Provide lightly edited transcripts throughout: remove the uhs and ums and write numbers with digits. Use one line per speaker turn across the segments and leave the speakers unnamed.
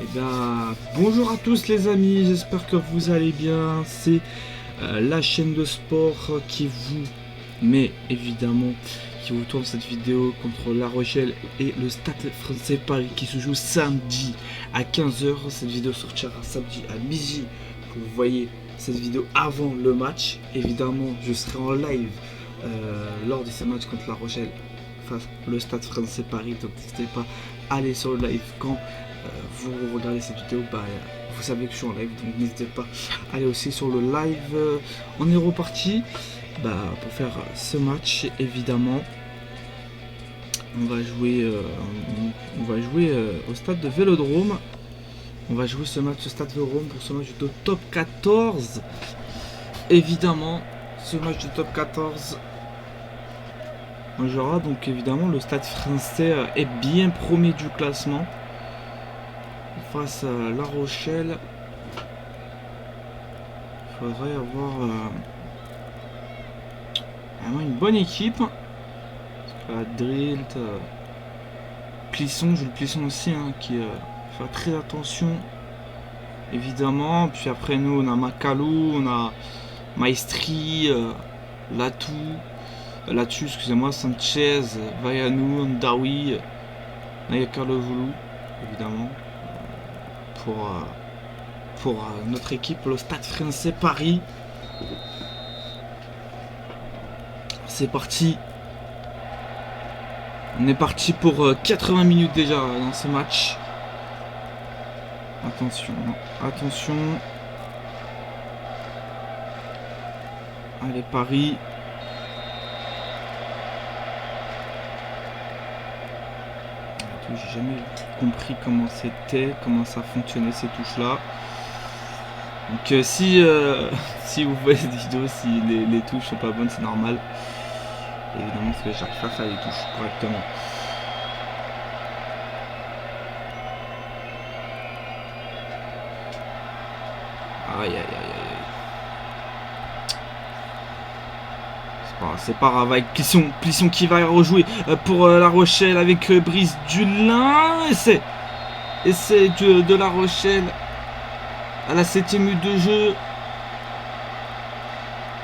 Eh bien, bonjour à tous les amis, j'espère que vous allez bien. C'est la chaîne de sport qui vous met évidemment, qui vous tourne cette vidéo contre La Rochelle et le Stade Français Paris qui se joue samedi à 15 h. Cette vidéo sortira samedi à midi. Vous voyez cette vidéo avant le match. Évidemment, je serai en live lors de ce match contre La Rochelle face au Stade Français Paris. Donc n'hésitez pas à aller sur le live quand vous regardez cette vidéo, vous savez que je suis en live, donc n'hésitez pas à aller aussi sur le live. On est reparti pour faire ce match. Évidemment, on va jouer au stade de Vélodrome. On va jouer ce match au stade Vélodrome pour ce match de top 14. Évidemment, ce match de top 14, on jouera donc évidemment le Stade Français est bien premier du classement. Face à La Rochelle, il faudrait avoir vraiment une bonne équipe. Parce que Drilt, Plisson, Jules Plisson aussi, qui fait très attention, évidemment. Puis après nous, on a Macalou, on a Maestri, Latou, excusez-moi, Sanchez, Vayanou, Ndawi, Nayaka Levoulou, évidemment. Pour notre équipe, le Stade Français Paris. C'est parti. On est parti pour 80 minutes déjà dans ce match. Attention, attention. Allez, Paris. J'ai jamais compris comment ça fonctionnait ces touches là. Donc si vous voyez cette vidéo, si les touches sont pas bonnes, c'est normal. Évidemment, parce que j'arrive pas à faire les touches correctement. Aïe aïe aïe aïe. C'est pas grave, avec Plisson qui va rejouer pour La Rochelle avec Brice Dulin. Essai de La Rochelle à la 7ème minute de jeu.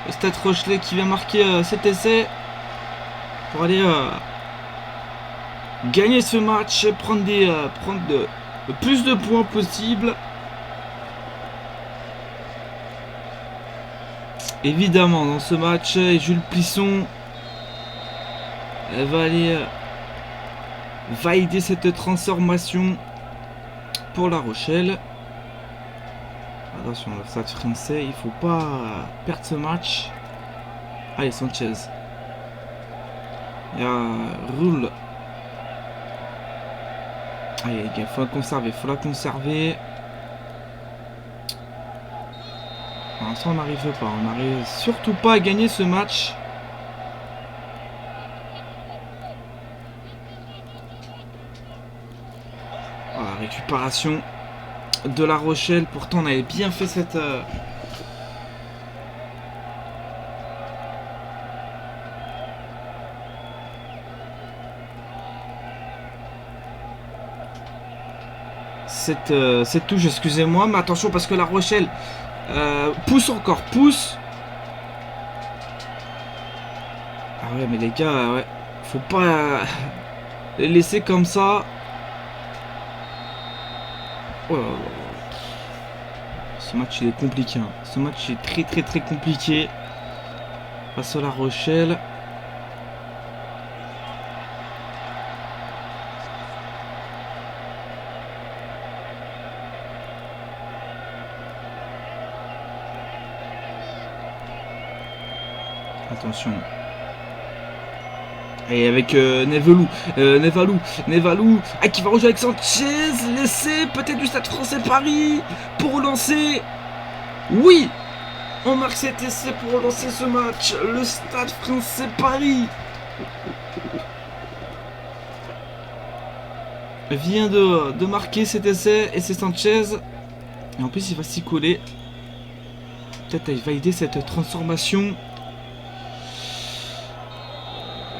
Le Stade Rochelais qui vient marquer cet essai pour aller gagner ce match, prendre le plus de points possible. Évidemment, dans ce match, Jules Plisson va aller valider cette transformation pour La Rochelle. Attention, le Stade Français, il faut pas perdre ce match. Allez, Sanchez. Il y a Roule. Allez, les gars, faut la conserver. Pour l'instant, on n'arrive pas. On n'arrive surtout pas à gagner ce match. Voilà, récupération de La Rochelle. Pourtant, on avait bien fait cette... Cette touche, excusez-moi. Mais attention, parce que La Rochelle... pousse. Ah ouais, mais les gars, ouais, faut pas les laisser comme ça. Oh là là. Ce match il est compliqué. Ce match est très compliqué face à La Rochelle. Attention. Et avec Nevalou qui va rejouer avec Sanchez. L'essai peut-être du Stade Français Paris pour relancer. Oui, on marque cet essai pour relancer ce match. Le Stade Français Paris vient de marquer cet essai et c'est Sanchez. Et en plus il va s'y coller. Peut-être il va valider cette transformation.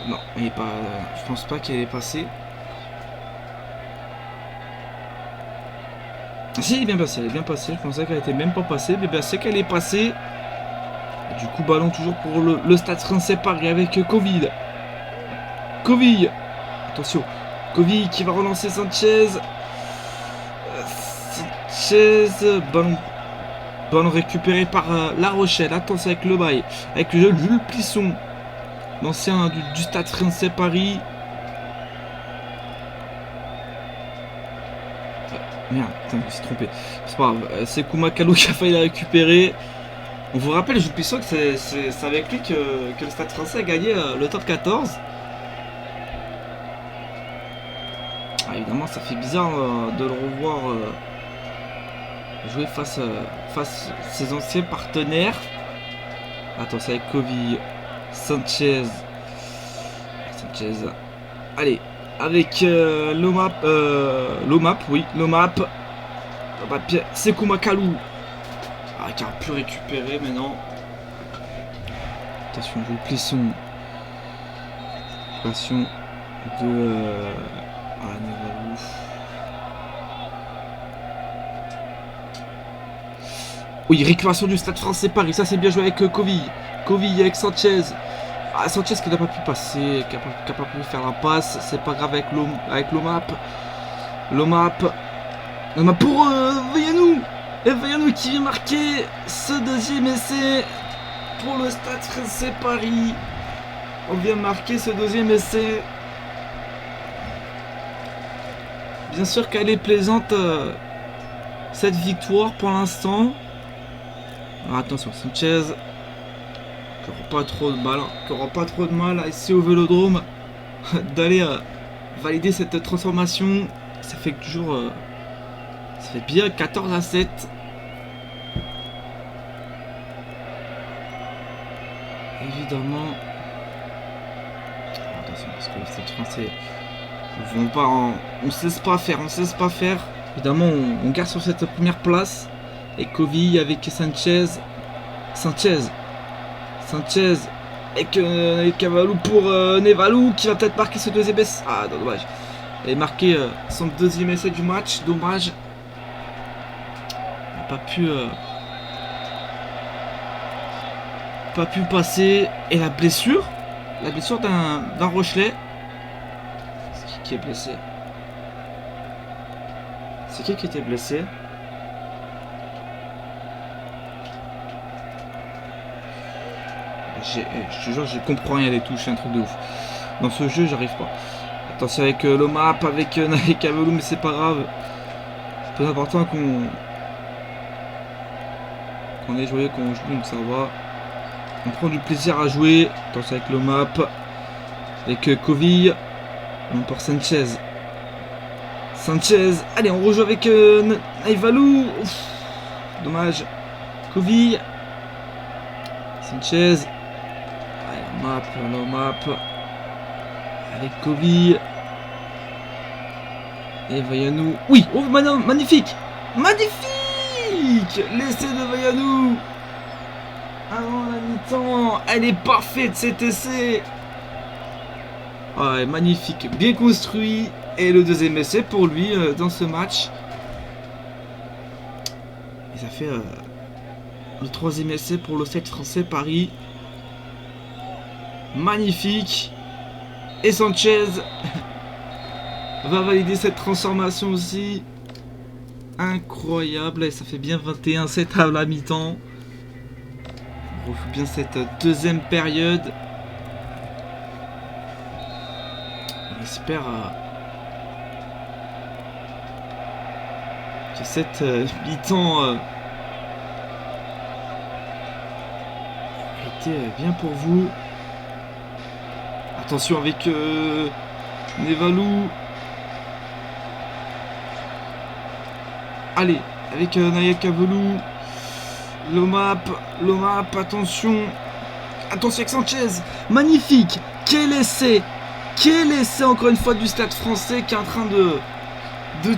Non, elle est pas. Je pense pas qu'elle est passée. Si, bien passé, elle est bien passée. Je pensais qu'elle était même pas passée, mais bien c'est qu'elle est passée. Et du coup, ballon toujours pour le Stade Français Paris avec Covid. Covid. Attention. Covid qui va relancer Sanchez. Sanchez. Ballon récupéré par La Rochelle. Attention avec le bail. Avec le jeune Jules Plisson. L'ancien du Stade Français Paris. Merde, putain, je me suis trompé. C'est pas grave. C'est Koumakalou qui a failli la récupérer. On vous rappelle, Jules Plisson, que c'est avec lui que le Stade Français a gagné le top 14. Ah, évidemment, ça fait bizarre de le revoir jouer face à ses anciens partenaires. Attention avec Kovi, Sanchez. Allez, avec Lomap, oui, Lomap. C'est Koumakalou. Ah, qui a pu récupérer, mais non. Attention, Jules Plisson. Passion de... Oui, récupération du Stade Français Paris. Ça, c'est bien joué avec Kovi. Kovi avec Sanchez. Ah, Sanchez qui n'a pas pu passer, qui n'a pas pu faire la passe. C'est pas grave avec Lomap. Lomap pour Vayanou. Et Vayanou qui vient marquer ce deuxième essai pour le Stade Français Paris. On vient marquer ce deuxième essai. Bien sûr qu'elle est plaisante, cette victoire pour l'instant. Attention, Sanchez qui n'aura pas trop de mal ici au Vélodrome d'aller valider cette transformation. Ça fait toujours ça fait bien 14-7. Évidemment. Attention parce que le Stade Français vont pas on cesse pas faire. Évidemment on garde sur cette première place. Et Kovi avec Sanchez avec Cavalou pour Nevalou qui va peut-être marquer ce deuxième essai. Ah non, dommage. Il a marqué son deuxième essai du match, dommage. Il n'a pas pu passer. Et la blessure d'un Rochelet. C'est qui est blessé? C'est qui était blessé? Je te jure, je comprends rien des touches, c'est un truc de ouf. Dans ce jeu, j'arrive pas. Attention avec Lomap, avec Naïkavelou, mais c'est pas grave. C'est plus important qu'on ait joué, qu'on joue, donc ça va. On prend du plaisir à jouer. Attention avec Lomap, avec Kovi, on pour Sanchez. Allez, on rejoue avec Naïvalou. Dommage. Kovi, Sanchez. Lomap avec Kovi et Vayanou. Oui, oh, magnifique l'essai de Vayanou avant la mi-temps. Elle est parfaite cet essai. Ouais, magnifique, bien construit. Et le deuxième essai pour lui dans ce match. Et ça fait le troisième essai pour le Stade Français Paris. Magnifique. Et Sanchez va valider cette transformation aussi. Incroyable. Et ça fait bien 21-7 à la mi-temps. On rejoue bien cette deuxième période. On espère que cette mi-temps a été bien pour vous. Attention avec Nevalou. Allez, avec Naïkavelou. Lomap, attention. Attention avec Sanchez. Magnifique. Quel essai encore une fois du Stade Français qui est en train de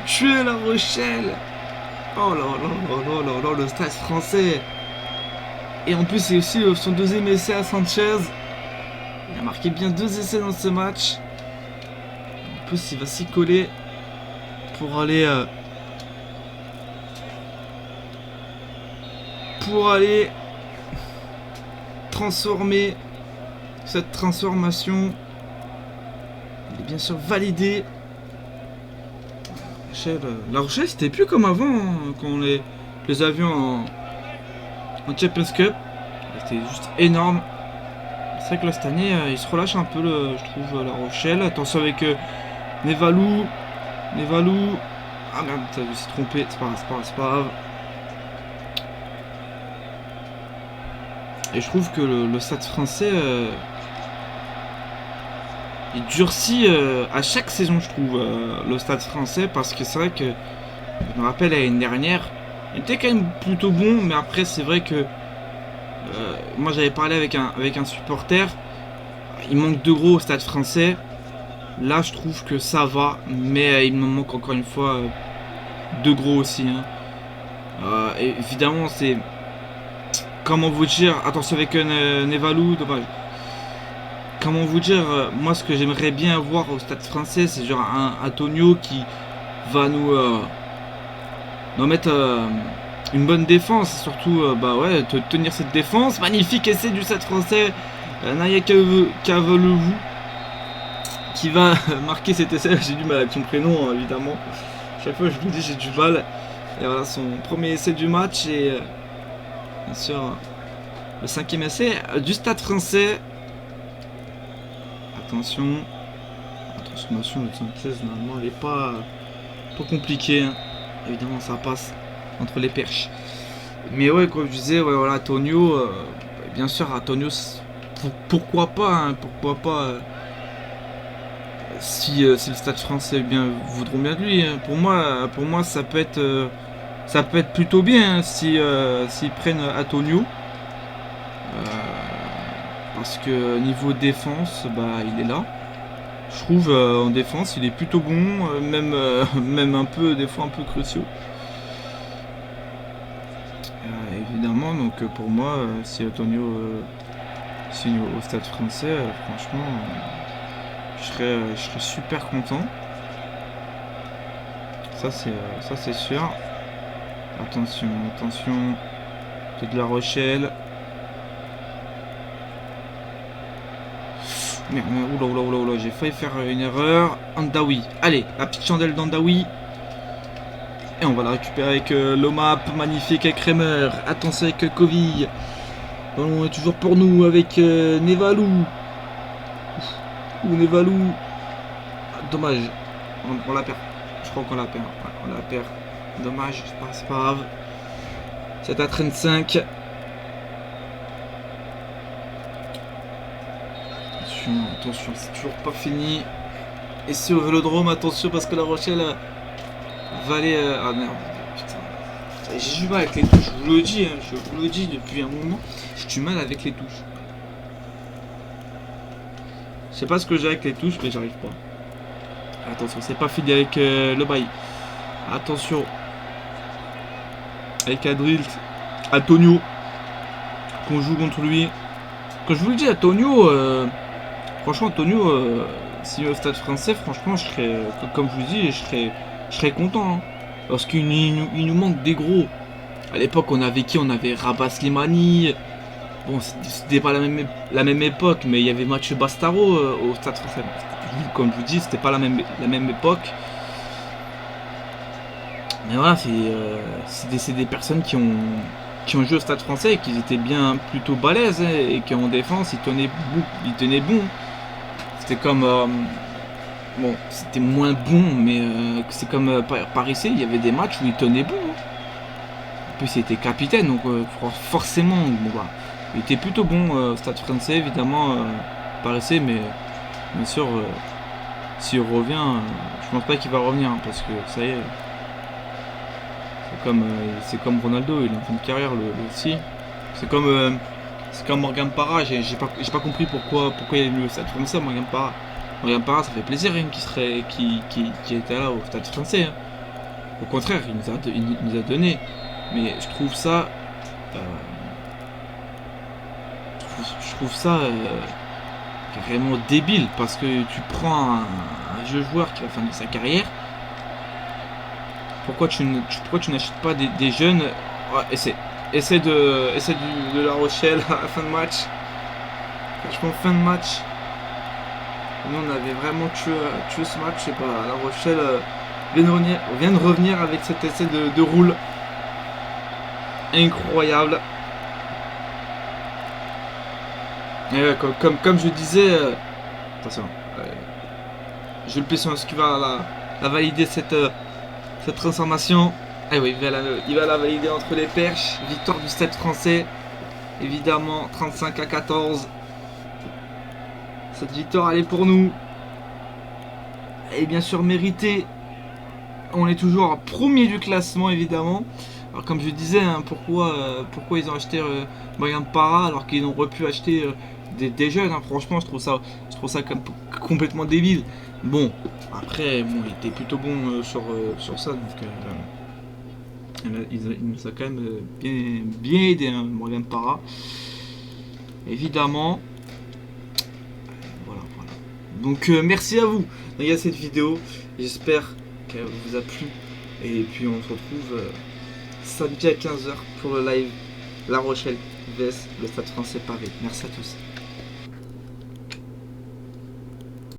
tuer La Rochelle. Oh là, le Stade Français. Et en plus c'est aussi son deuxième essai à Sanchez. Il a marqué bien 2 essais dans ce match. En plus, il va s'y coller pour aller pour aller transformer cette transformation. Il est bien sûr validé. La Rochelle, c'était plus comme avant hein, quand on les avions en Champions Cup. C'était juste énorme. C'est vrai que là, cette année, il se relâche un peu, je trouve, La Rochelle. Attention avec Nevalou. Ah merde, il s'est trompé. C'est pas grave. Et je trouve que le Stade français, il durcit à chaque saison, je trouve, le Stade français. Parce que c'est vrai que, je me rappelle, l'année dernière, il était quand même plutôt bon. Mais après, c'est vrai que moi, j'avais parlé avec un supporter. Il manque de gros au Stade français. Là, je trouve que ça va. Mais il me manque encore une fois de gros aussi. Hein. Évidemment, c'est... Comment vous dire, attention avec Nevalou, dommage. Comment vous dire, moi ce que j'aimerais bien voir au Stade français, c'est genre un Antonio qui va nous mettre une bonne défense, et surtout tenir cette défense. Magnifique essai du Stade français, Naya Kavelevou qui va marquer cet essai. J'ai du mal avec son prénom, évidemment. Chaque fois je vous dis j'ai du mal. Et voilà son premier essai du match et bien sûr, le 5e essai du Stade français. Attention. La transformation de 116, normalement, elle n'est pas trop compliquée. Hein. Évidemment, ça passe entre les perches. Mais ouais, comme je disais, ouais, voilà, Antonio. Bien sûr, Antonio, pourquoi pas hein, pourquoi pas si le Stade français voudront bien de lui. Hein. Pour moi, ça peut être plutôt bien hein, s'ils prennent Antonio. Parce que niveau défense, il est là. Je trouve en défense, il est plutôt bon, même un peu, des fois un peu cruciaux. Évidemment, donc pour moi, si Antonio signe au Stade français, franchement, je serais super content. Ça c'est sûr. Attention, de La Rochelle. Merde, oula, j'ai failli faire une erreur. Andaoui, allez, la petite chandelle d'Andaoui. Et on va la récupérer avec l'OMAP, magnifique avec Kremer. Attention avec Kovi. Le ballon est toujours pour nous avec Nevalou. Nevalou. Dommage, on la perd. Je crois qu'on la perd. Ouais, on la perd. Dommage, c'est pas grave. C'est à 35. Attention, c'est toujours pas fini. Et c'est au Vélodrome, attention parce que La Rochelle va aller... Ah merde, putain. J'ai du mal avec les touches, je vous le dis depuis un moment. J'ai du mal avec les touches. Je sais pas ce que j'ai avec les touches, mais j'arrive pas. Attention, c'est pas fini avec le bail. Attention. Avec Adrilt. Antonio. Qu'on joue contre lui. Quand je vous le dis, Antonio... Franchement, Antonio, si au Stade français, franchement, je serais, comme je vous dis, je serais content. Hein, parce qu'il nous manque des gros. À l'époque, on avait Rabat Slimani. Bon, c'était pas la même époque, mais il y avait Mathieu Bastaro au Stade français. Comme je vous dis, c'était pas la même époque. Mais voilà, c'est des personnes qui ont joué au Stade français et qui étaient plutôt balèzes hein, et qui en défense, ils tenaient bon. C'était comme... bon, c'était moins bon, mais c'est comme par ici, il y avait des matchs où il tenait bon. Hein. En plus, il était capitaine, donc forcément, il était plutôt bon au Stade français, évidemment, par ici, mais bien sûr, s'il revient, je pense pas qu'il va revenir, hein, parce que ça y est, c'est comme Ronaldo, il est en fin de carrière, le aussi. C'est comme Morgan Parra, j'ai pas compris pourquoi il est venu au Stade français. Morgan Parra, ça fait plaisir hein, qui était là au Stade français. Hein. Au contraire, il nous a donné. Mais je trouve ça carrément débile parce que tu prends un vieux joueur qui va finir sa carrière. Pourquoi tu n'achètes pas des jeunes? Et c'est essai de La Rochelle à la fin de match. Franchement, fin de match. Nous, on avait vraiment tué ce match. Je sais pas, La Rochelle vient de revenir avec cet essai de roule. Incroyable. Et ouais, comme je disais, attention, Jules Pesson, est-ce qu'il va la valider cette transformation? Ah oui, il va la valider entre les perches. Victoire du Stade français, évidemment 35-14. Cette victoire, elle est pour nous. Elle est bien sûr méritée. On est toujours premier du classement, évidemment. Alors comme je disais, hein, pourquoi ils ont acheté Brian Para alors qu'ils auraient pu acheter des jeunes, hein. Franchement, je trouve ça complètement débile. Bon, après, bon, il était plutôt bon sur ça, donc il nous a quand même bien aidé, hein, Morgan Parra. Évidemment. Voilà. Donc merci à vous de regarder cette vidéo. J'espère qu'elle vous a plu. Et puis on se retrouve samedi à 15 h pour le live La Rochelle vs le Stade français Paris. Merci à tous.